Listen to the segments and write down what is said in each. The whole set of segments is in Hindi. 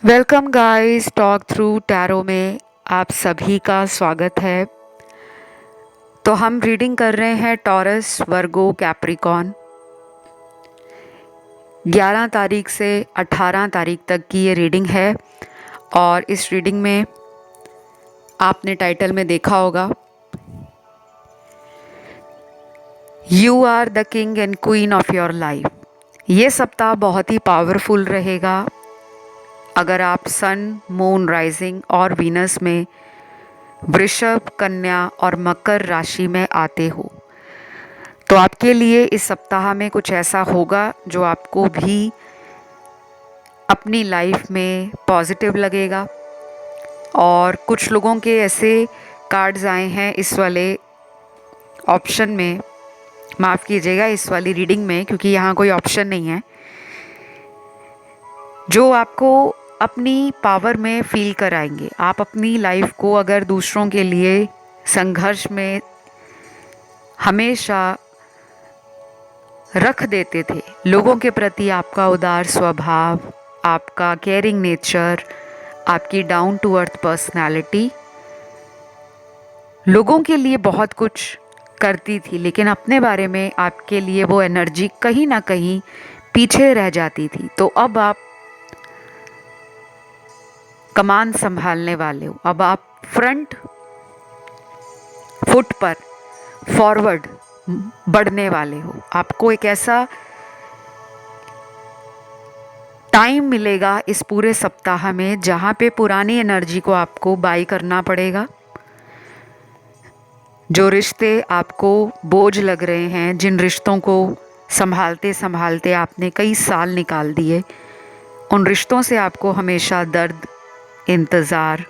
Welcome guys, talk through tarot में आप सभी का स्वागत है। तो हम रीडिंग कर रहे हैं टॉरस, वर्गो, कैप्रिकॉन 11 तारीख से 18 तारीख तक की ये रीडिंग है। और इस रीडिंग में आपने टाइटल में देखा होगा, you are the king and queen of your life. ये सप्ताह बहुत ही पावरफुल रहेगा अगर आप सन, मून, राइजिंग और वीनस में वृषभ, कन्या और मकर राशि में आते हो तो आपके लिए इस सप्ताह में कुछ ऐसा होगा जो आपको भी अपनी लाइफ में पॉजिटिव लगेगा। और कुछ लोगों के ऐसे कार्ड्स आए हैं इस वाले ऑप्शन में, माफ़ कीजिएगा इस वाली रीडिंग में, क्योंकि यहाँ कोई ऑप्शन नहीं है, जो आपको अपनी पावर में फील कराएंगे। आप अपनी लाइफ को अगर दूसरों के लिए संघर्ष में हमेशा रख देते थे, लोगों के प्रति आपका उदार स्वभाव, आपका केयरिंग नेचर, आपकी डाउन टू अर्थ पर्सनालिटी लोगों के लिए बहुत कुछ करती थी, लेकिन अपने बारे में आपके लिए वो एनर्जी कहीं ना कहीं पीछे रह जाती थी। तो अब आप कमान संभालने वाले हो, अब आप फ्रंट फुट पर फॉरवर्ड बढ़ने वाले हो। आपको एक ऐसा टाइम मिलेगा इस पूरे सप्ताह में जहाँ पे पुरानी एनर्जी को आपको बाई करना पड़ेगा। जो रिश्ते आपको बोझ लग रहे हैं, जिन रिश्तों को संभालते संभालते आपने कई साल निकाल दिए, उन रिश्तों से आपको हमेशा दर्द, इंतज़ार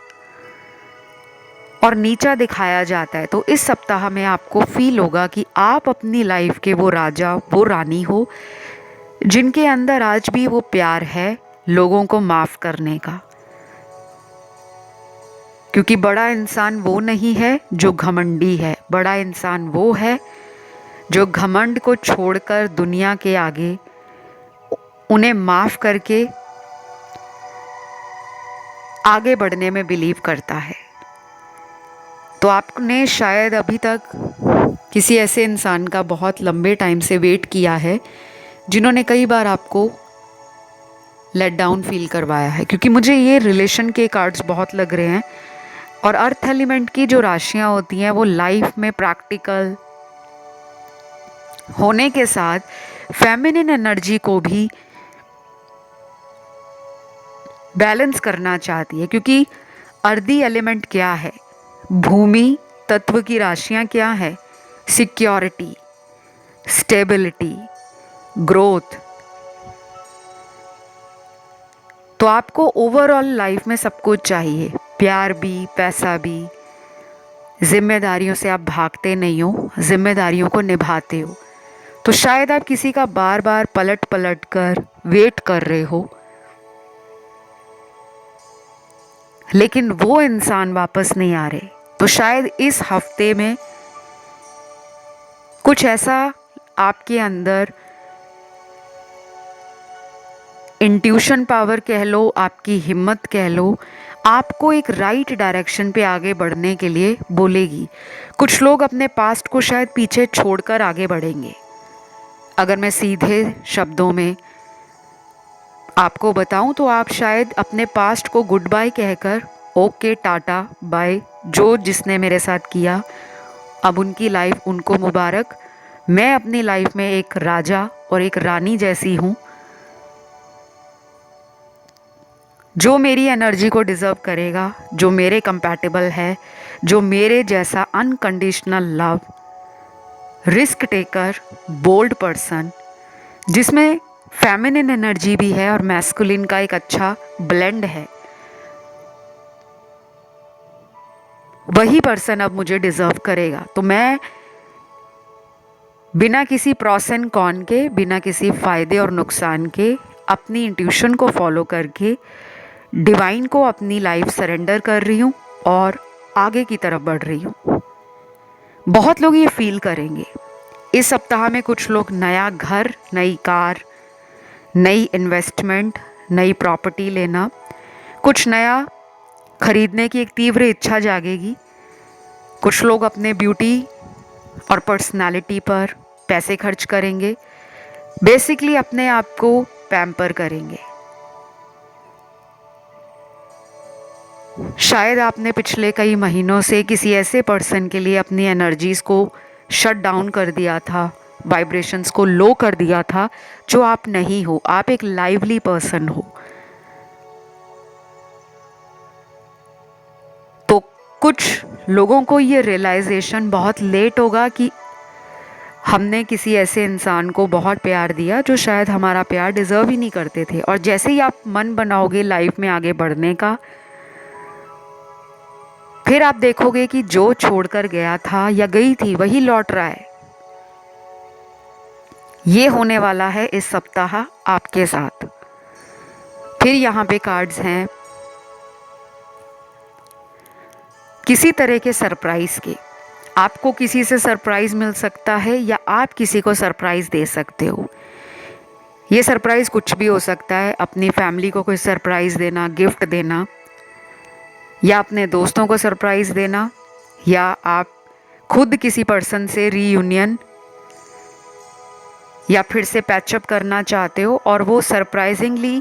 और नीचा दिखाया जाता है। तो इस सप्ताह में आपको फील होगा कि आप अपनी लाइफ के वो राजा, वो रानी हो जिनके अंदर आज भी वो प्यार है लोगों को माफ़ करने का। क्योंकि बड़ा इंसान वो नहीं है जो घमंडी है, बड़ा इंसान वो है जो घमंड को छोड़कर दुनिया के आगे उन्हें माफ़ करके आगे बढ़ने में बिलीव करता है। तो आपने शायद अभी तक किसी ऐसे इंसान का बहुत लंबे टाइम से वेट किया है जिन्होंने कई बार आपको लेट डाउन फील करवाया है, क्योंकि मुझे ये रिलेशन के कार्ड्स बहुत लग रहे हैं। और अर्थ एलिमेंट की जो राशियां होती हैं वो लाइफ में प्रैक्टिकल होने के साथ फेमिनिन एनर्जी को भी बैलेंस करना चाहती है। क्योंकि अर्दी एलिमेंट क्या है, भूमि तत्व की राशियां क्या है, सिक्योरिटी, स्टेबिलिटी, ग्रोथ। तो आपको ओवरऑल लाइफ में सब कुछ चाहिए, प्यार भी, पैसा भी, जिम्मेदारियों से आप भागते नहीं हो, जिम्मेदारियों को निभाते हो। तो शायद आप किसी का बार बार पलट पलट कर वेट कर रहे हो, लेकिन वो इंसान वापस नहीं आ रहे। तो शायद इस हफ्ते में कुछ ऐसा आपके अंदर इंट्यूशन पावर कह लो, आपकी हिम्मत कह लो, आपको एक राइट डायरेक्शन पे आगे बढ़ने के लिए बोलेगी। कुछ लोग अपने पास्ट को शायद पीछे छोड़कर आगे बढ़ेंगे। अगर मैं सीधे शब्दों में आपको बताऊं तो आप शायद अपने पास्ट को गुड बाय कहकर ओके, टाटा, बाय, जो जिसने मेरे साथ किया अब उनकी लाइफ उनको मुबारक, मैं अपनी लाइफ में एक राजा और एक रानी जैसी हूँ, जो मेरी एनर्जी को डिज़र्व करेगा, जो मेरे कंपैटिबल है, जो मेरे जैसा unconditional love, risk taker, bold person, जिसमें फेमिनिन एनर्जी भी है और मैस्कुलिन का एक अच्छा ब्लेंड है, वही पर्सन अब मुझे डिज़र्व करेगा। तो मैं बिना किसी प्रॉस एंड कॉन के, बिना किसी फ़ायदे और नुकसान के, अपनी इंट्यूशन को फॉलो करके डिवाइन को अपनी लाइफ सरेंडर कर रही हूँ और आगे की तरफ बढ़ रही हूँ। बहुत लोग ये फील करेंगे इस सप्ताह में। कुछ लोग नया घर, नई कार, नई इन्वेस्टमेंट, नई प्रॉपर्टी लेना, कुछ नया खरीदने की एक तीव्र इच्छा जागेगी। कुछ लोग अपने ब्यूटी और पर्सनालिटी पर पैसे खर्च करेंगे, बेसिकली अपने आप को पैम्पर करेंगे। शायद आपने पिछले कई महीनों से किसी ऐसे पर्सन के लिए अपनी एनर्जीज़ को शट डाउन कर दिया था, वाइब्रेशंस को लो कर दिया था, जो आप नहीं हो। आप एक लाइवली पर्सन हो। तो कुछ लोगों को ये रियलाइजेशन बहुत लेट होगा कि हमने किसी ऐसे इंसान को बहुत प्यार दिया जो शायद हमारा प्यार डिज़र्व ही नहीं करते थे। और जैसे ही आप मन बनाओगे लाइफ में आगे बढ़ने का, फिर आप देखोगे कि जो छोड़कर गया था या गई थी वही लौट रहा है। ये होने वाला है इस सप्ताह आपके साथ। फिर यहाँ पे कार्ड्स हैं किसी तरह के सरप्राइज के। आपको किसी से सरप्राइज मिल सकता है या आप किसी को सरप्राइज दे सकते हो। ये सरप्राइज कुछ भी हो सकता है। अपनी फैमिली को कोई सरप्राइज देना, गिफ्ट देना, या अपने दोस्तों को सरप्राइज देना, या आप खुद किसी पर्सन से रीयूनियन या फिर से पैचअप करना चाहते हो और वो सरप्राइजिंगली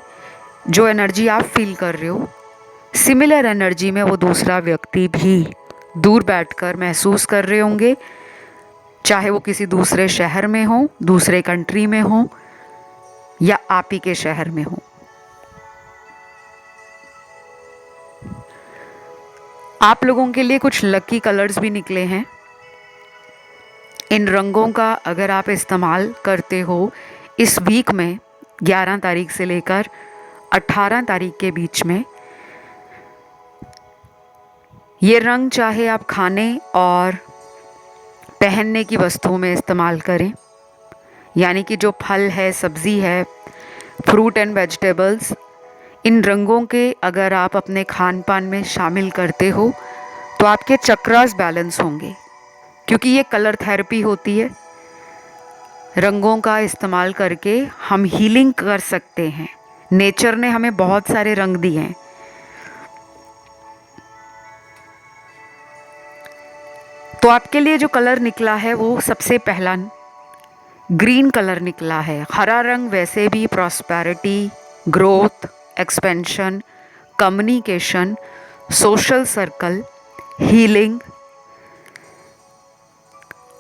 जो एनर्जी आप फील कर रहे हो, सिमिलर एनर्जी में वो दूसरा व्यक्ति भी दूर बैठकर महसूस कर रहे होंगे, चाहे वो किसी दूसरे शहर में हो, दूसरे कंट्री में हो, या आप ही के शहर में हो। आप लोगों के लिए कुछ लकी कलर्स भी निकले हैं। इन रंगों का अगर आप इस्तेमाल करते हो इस वीक में 11 तारीख से लेकर 18 तारीख के बीच में, ये रंग चाहे आप खाने और पहनने की वस्तुओं में इस्तेमाल करें, यानी कि जो फल है, सब्ज़ी है, फ्रूट एंड वेजिटेबल्स, इन रंगों के अगर आप अपने खान पान में शामिल करते हो तो आपके चक्रास बैलेंस होंगे, क्योंकि ये कलर थेरेपी होती है। रंगों का इस्तेमाल करके हम हीलिंग कर सकते हैं। नेचर ने हमें बहुत सारे रंग दिए हैं। तो आपके लिए जो कलर निकला है वो सबसे पहला ग्रीन कलर निकला है। हरा रंग वैसे भी prosperity, growth, expansion, communication, social circle, healing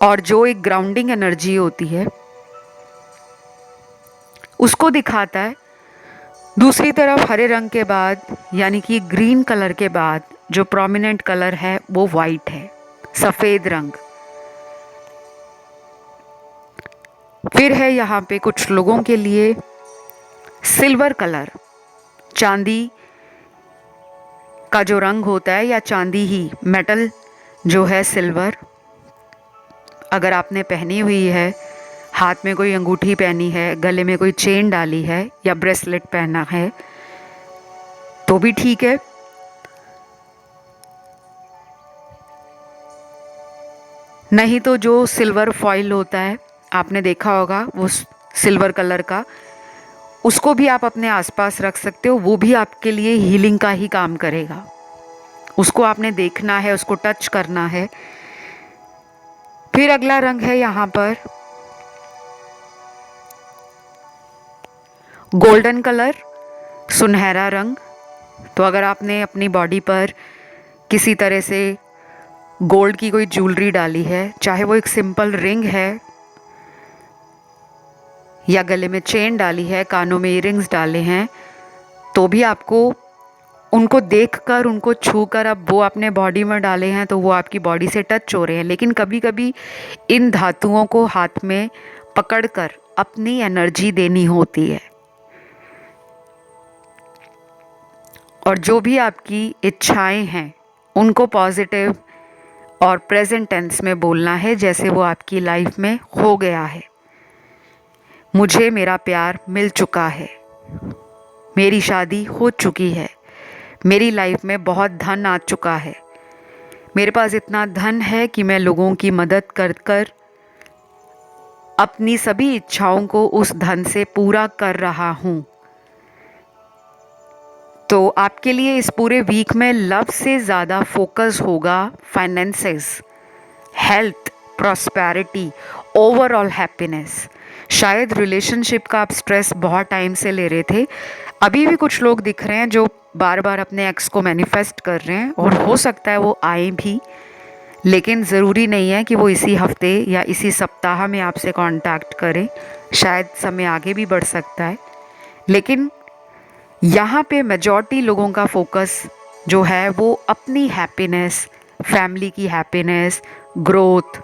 और जो एक ग्राउंडिंग एनर्जी होती है उसको दिखाता है। दूसरी तरफ हरे रंग के बाद, यानी कि ग्रीन कलर के बाद जो प्रोमिनेंट कलर है वो वाइट है, सफ़ेद रंग। फिर है यहाँ पे कुछ लोगों के लिए सिल्वर कलर, चांदी का जो रंग होता है, या चांदी ही मेटल जो है सिल्वर, अगर आपने पहनी हुई है, हाथ में कोई अंगूठी पहनी है, गले में कोई चेन डाली है या ब्रेसलेट पहना है तो भी ठीक है। नहीं तो जो सिल्वर फॉइल होता है, आपने देखा होगा वो सिल्वर कलर का, उसको भी आप अपने आसपास रख सकते हो। वो भी आपके लिए हीलिंग का ही काम करेगा। उसको आपने देखना है, उसको टच करना है। फिर अगला रंग है यहाँ पर गोल्डन कलर, सुनहरा रंग। तो अगर आपने अपनी बॉडी पर किसी तरह से गोल्ड की कोई ज्वेलरी डाली है, चाहे वो एक सिंपल रिंग है या गले में चेन डाली है, कानों में इयररिंग्स डाले हैं, तो भी आपको उनको देखकर, उनको छूकर, अब वो अपने बॉडी में डाले हैं तो वो आपकी बॉडी से टच हो रहे हैं। लेकिन कभी कभी इन धातुओं को हाथ में पकड़कर अपनी एनर्जी देनी होती है। और जो भी आपकी इच्छाएं हैं उनको पॉजिटिव और प्रेजेंट टेंस में बोलना है, जैसे वो आपकी लाइफ में हो गया है। मुझे मेरा प्यार मिल चुका है, मेरी शादी हो चुकी है, मेरी लाइफ में बहुत धन आ चुका है, मेरे पास इतना धन है कि मैं लोगों की मदद कर कर अपनी सभी इच्छाओं को उस धन से पूरा कर रहा हूँ। तो आपके लिए इस पूरे वीक में लव से ज़्यादा फोकस होगा finances, health, prosperity, overall happiness. शायद रिलेशनशिप का आप स्ट्रेस बहुत टाइम से ले रहे थे। अभी भी कुछ लोग दिख रहे हैं जो बार बार अपने एक्स को मैनिफेस्ट कर रहे हैं और हो सकता है वो आए भी, लेकिन ज़रूरी नहीं है कि वो इसी हफ्ते या इसी सप्ताह में आपसे कांटेक्ट करें। शायद समय आगे भी बढ़ सकता है, लेकिन यहाँ पे मेजॉरिटी लोगों का फोकस जो है वो अपनी हैप्पीनेस, फैमिली की हैप्पीनेस, ग्रोथ,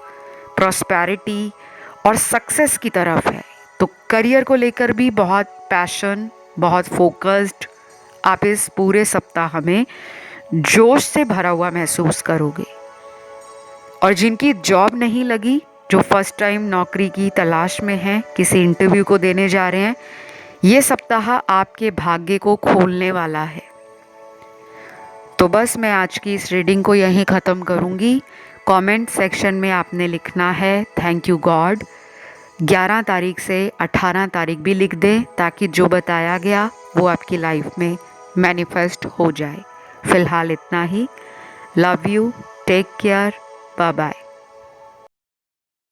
प्रॉस्पेरिटी और सक्सेस की तरफ है। तो करियर को लेकर भी बहुत पैशन, बहुत फोकस्ड आप इस पूरे सप्ताह में जोश से भरा हुआ महसूस करोगे। और जिनकी जॉब नहीं लगी, जो फर्स्ट टाइम नौकरी की तलाश में हैं, किसी इंटरव्यू को देने जा रहे हैं, ये सप्ताह आपके भाग्य को खोलने वाला है। तो बस मैं आज की इस रीडिंग को यहीं ख़त्म करूँगी। कमेंट सेक्शन में आपने लिखना है थैंक यू गॉड। 11 तारीख से 18 तारीख भी लिख दें ताकि जो बताया गया वो आपकी लाइफ में मैनिफेस्ट हो जाए। फ़िलहाल इतना ही। Love you, take care, bye bye.